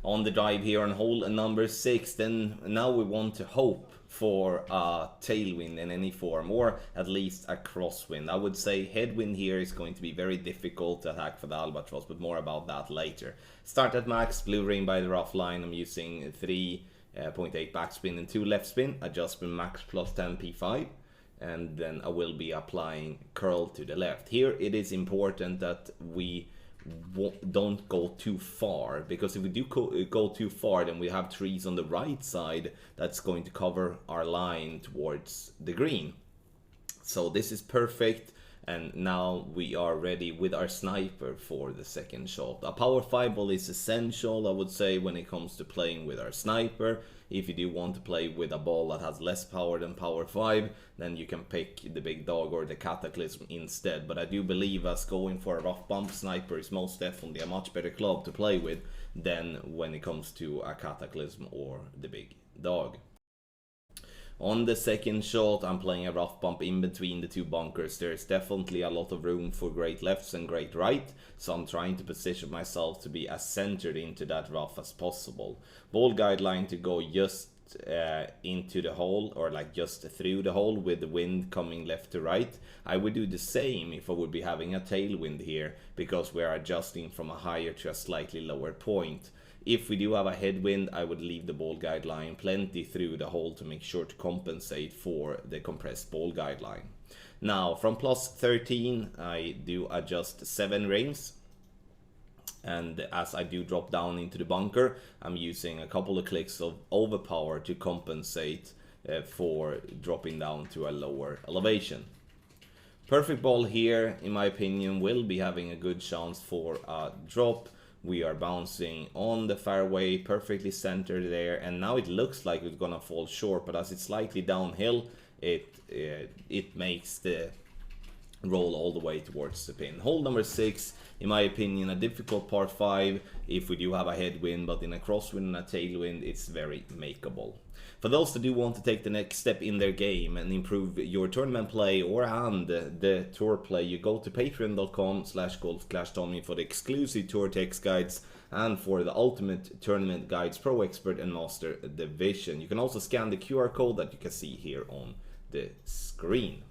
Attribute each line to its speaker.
Speaker 1: on the drive here on hole number 6. Then now we want to hope for a tailwind in any form, or at least a crosswind. I would say headwind here is going to be very difficult to attack for the Albatross, but more about that later. Start at max, blue ring by the rough line. I'm using 3.8 backspin and 2 left spin, adjustment max plus 10 p5. And then I will be applying curl to the left. Here it is important that we don't go too far, because if we do go too far, then we have trees on the right side that's going to cover our line towards the green. So this is perfect, and now we are ready with our sniper for the second shot. A power 5 ball is essential, I would say, when it comes to playing with our sniper. If you do want to play with a ball that has less power than power 5, then you can pick the big dog or the cataclysm instead. But I do believe us going for a rough bump sniper is most definitely a much better club to play with than when it comes to a cataclysm or the big dog. On the second shot, I'm playing a rough bump in between the two bunkers. There's definitely a lot of room for great lefts and great right, so I'm trying to position myself to be as centered into that rough as possible. Ball guideline to go just into the hole, or like just through the hole with the wind coming left to right. I would do the same if I would be having a tailwind here, because we're adjusting from a higher to a slightly lower point. If we do have a headwind, I would leave the ball guideline plenty through the hole to make sure to compensate for the compressed ball guideline. Now from plus 13, I do adjust 7 rings. And as I do drop down into the bunker, I'm using a couple of clicks of overpower to compensate for dropping down to a lower elevation. Perfect ball here, in my opinion, will be having a good chance for a drop. We are bouncing on the fairway, perfectly centered there, and now it looks like it's gonna fall short, but as it's slightly downhill, it makes the roll all the way towards the pin. Hole number 6, in my opinion, a difficult par 5 if we do have a headwind, but in a crosswind and a tailwind, it's very makeable. For those that do want to take the next step in their game and improve your tournament play and the tour play, you go to patreon.com/golf-tommy for the exclusive tour text guides and for the ultimate tournament guides, pro expert and master division. You can also scan the QR code that you can see here on the screen.